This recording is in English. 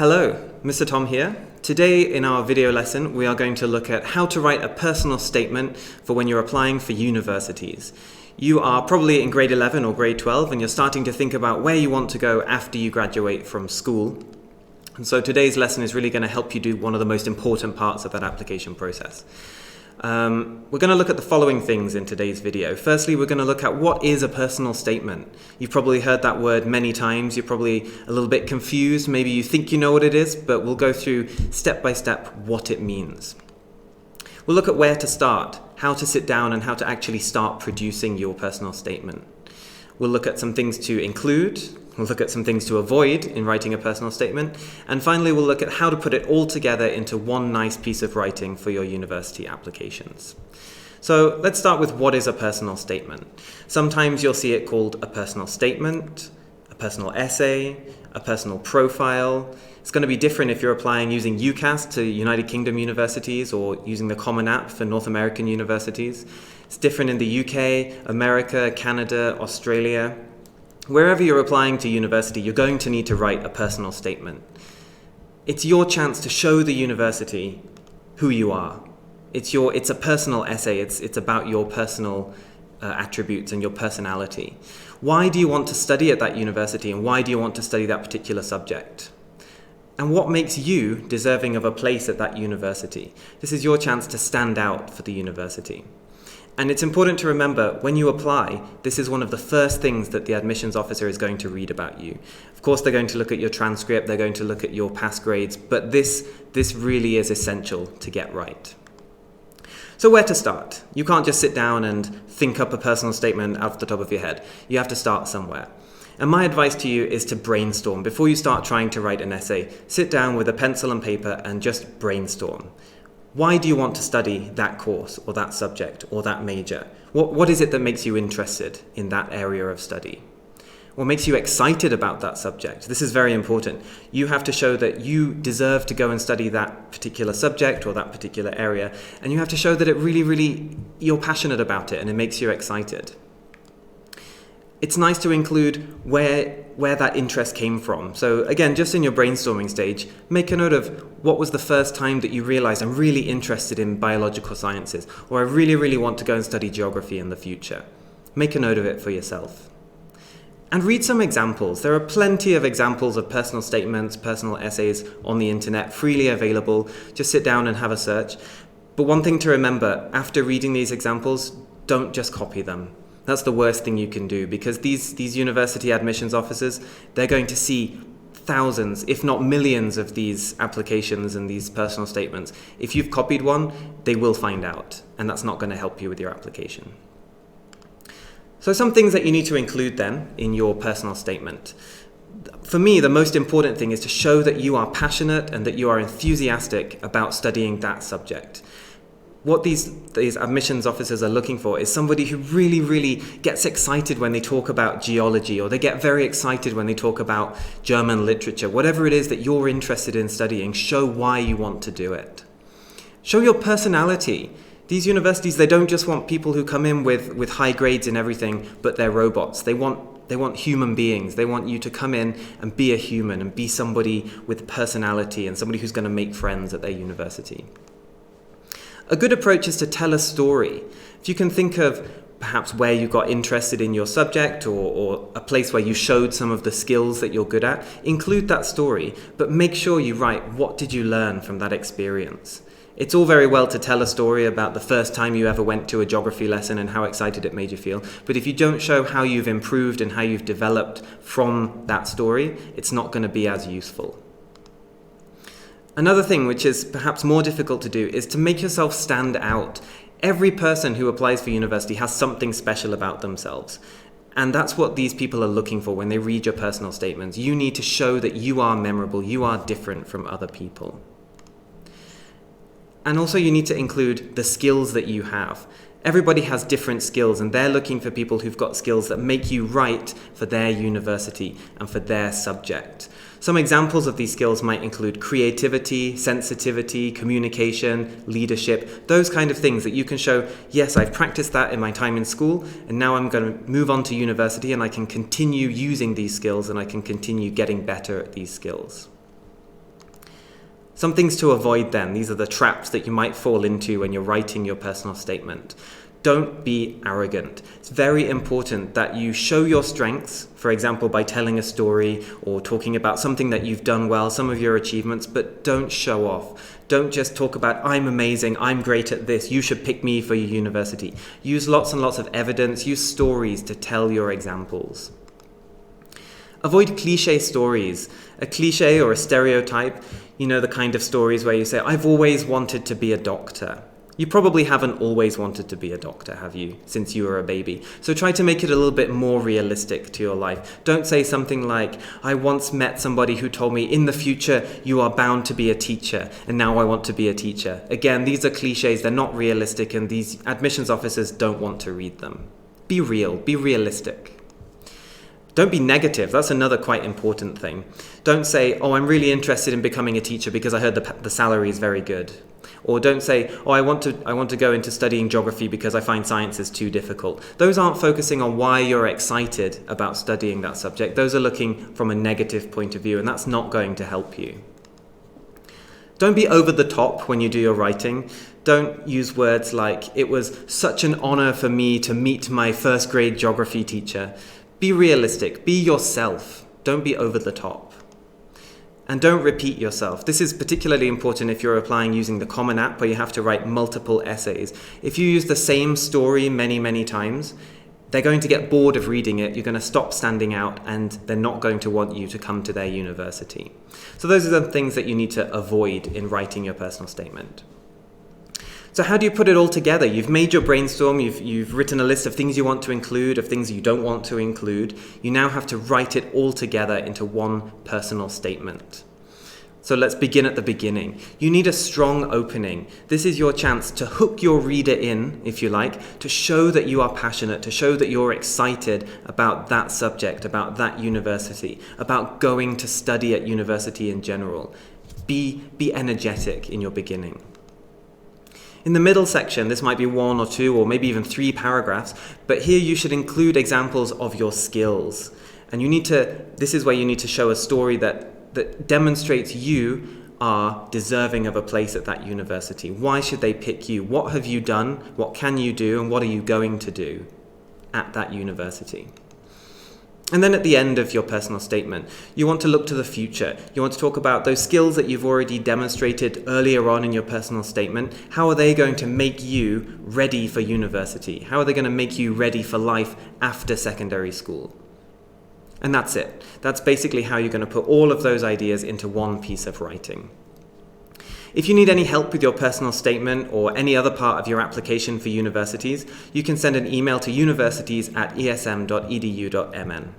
Hello, Mr. Tom here. Today in our video lesson we are going to look at how to write a personal statement for when you're applying for universities. You are probably in grade 11 or grade 12 and you're starting to think about where you want to go after you graduate from school. And so today's lesson is really going to help you do one of the most important parts of that application process. We're going to look at the following things in today's video. Firstly, we're going to look at what is a personal statement. You've probably heard that word many times. You're probably a little bit confused. Maybe you think you know what it is, but we'll go through step by step what it means. We'll look at where to start, how to sit down, and how to actually start producing your personal statement. We'll look at some things to include. We'll look at some things to avoid in writing a personal statement. And finally, we'll look at how to put it all together into one nice piece of writing for your university applications. So let's start with what is a personal statement. Sometimes you'll see it called a personal statement, a personal essay, a personal profile. It's going to be different if you're applying using UCAS to United Kingdom universities or using the Common App for North American universities. It's different in the UK, America, Canada, Australia. Wherever you're applying to university, you're going to need to write a personal statement. It's your chance to show the university who you are. It's a personal essay. It's about your personal attributes and your personality. Why do you want to study at that university, and why do you want to study that particular subject? And what makes you deserving of a place at that university? This is your chance to stand out for the university. And it's important to remember, when you apply, this is one of the first things that the admissions officer is going to read about you. Of course, they're going to look at your transcript, they're going to look at your past grades, but this really is essential to get right. So where to start? You can't just sit down and think up a personal statement off the top of your head. You have to start somewhere. And my advice to you is to brainstorm. Before you start trying to write an essay, sit down with a pencil and paper and just brainstorm. Why do you want to study that course or that subject or that major? What is it that makes you interested in that area of study? What makes you excited about that subject? This is very important. You have to show that you deserve to go and study that particular subject or that particular area, and you have to show that you're passionate about it and it makes you excited. It's nice to include where that interest came from. So again, just in your brainstorming stage, make a note of what was the first time that you realized I'm really interested in biological sciences, or I really want to go and study geography in the future. Make a note of it for yourself. And read some examples. There are plenty of examples of personal statements, personal essays on the internet, freely available. Just sit down and have a search. But one thing to remember, after reading these examples, don't just copy them. That's the worst thing you can do, because these university admissions officers, they're going to see thousands, if not millions, of these applications and these personal statements. If you've copied one, they will find out, and that's not going to help you with your application. So some things that you need to include then in your personal statement. For me, the most important thing is to show that you are passionate and that you are enthusiastic about studying that subject. What these admissions officers are looking for is somebody who really gets excited when they talk about geology, or they get very excited when they talk about German literature. Whatever it is that you're interested in studying, show why you want to do it. Show your personality. These universities, they don't just want people who come in with high grades and everything, but they're robots. They want human beings. They want you to come in and be a human and be somebody with personality and somebody who's going to make friends at their university. A good approach is to tell a story. If you can think of perhaps where you got interested in your subject, or a place where you showed some of the skills that you're good at, include that story, but make sure you write, what did you learn from that experience? It's all very well to tell a story about the first time you ever went to a geography lesson and how excited it made you feel, but if you don't show how you've improved and how you've developed from that story, it's not going to be as useful. Another thing, which is perhaps more difficult to do, is to make yourself stand out. Every person who applies for university has something special about themselves. And that's what these people are looking for when they read your personal statements. You need to show that you are memorable, you are different from other people. And also you need to include the skills that you have. Everybody has different skills, and they're looking for people who've got skills that make you right for their university and for their subject. Some examples of these skills might include creativity, sensitivity, communication, leadership, those kind of things that you can show, yes, I've practiced that in my time in school, and now I'm going to move on to university and I can continue using these skills and I can continue getting better at these skills. Some things to avoid then. These are the traps that you might fall into when you're writing your personal statement. Don't be arrogant. It's very important that you show your strengths, for example, by telling a story or talking about something that you've done well, some of your achievements, but don't show off. Don't just talk about, I'm amazing, I'm great at this, you should pick me for your university. Use lots and lots of evidence, use stories to tell your examples. Avoid cliché stories. A cliché or a stereotype, you know, the kind of stories where you say, I've always wanted to be a doctor. You probably haven't always wanted to be a doctor, have you, since you were a baby? So try to make it a little bit more realistic to your life. Don't say something like, I once met somebody who told me, in the future, you are bound to be a teacher, and now I want to be a teacher. Again, these are cliches, they're not realistic, and these admissions officers don't want to read them. Be real, be realistic. Don't be negative. That's another quite important thing. Don't say, oh, I'm really interested in becoming a teacher because I heard the salary is very good. Or don't say, oh, I want to go into studying geography because I find science is too difficult. Those aren't focusing on why you're excited about studying that subject. Those are looking from a negative point of view, and that's not going to help you. Don't be over the top when you do your writing. Don't use words like, it was such an honor for me to meet my first grade geography teacher. Be realistic, be yourself. Don't be over the top. And don't repeat yourself. This is particularly important if you're applying using the Common App where you have to write multiple essays. If you use the same story many, many times, they're going to get bored of reading it, you're going to stop standing out, and they're not going to want you to come to their university. So those are the things that you need to avoid in writing your personal statement. So how do you put it all together? You've made your brainstorm, you've written a list of things you want to include, of things you don't want to include. You now have to write it all together into one personal statement. So let's begin at the beginning. You need a strong opening. This is your chance to hook your reader in, if you like, to show that you are passionate, to show that you're excited about that subject, about that university, about going to study at university in general. Be energetic in your beginning. In the middle section, this might be 1 or 2 or maybe even 3 paragraphs, but here you should include examples of your skills. And this is where you need to show a story that demonstrates you are deserving of a place at that university. Why should they pick you? What have you done? What can you do? And what are you going to do at that university? And then at the end of your personal statement, you want to look to the future. You want to talk about those skills that you've already demonstrated earlier on in your personal statement. How are they going to make you ready for university? How are they going to make you ready for life after secondary school? And that's it. That's basically how you're going to put all of those ideas into one piece of writing. If you need any help with your personal statement or any other part of your application for universities, you can send an email to universities@esm.edu.mn.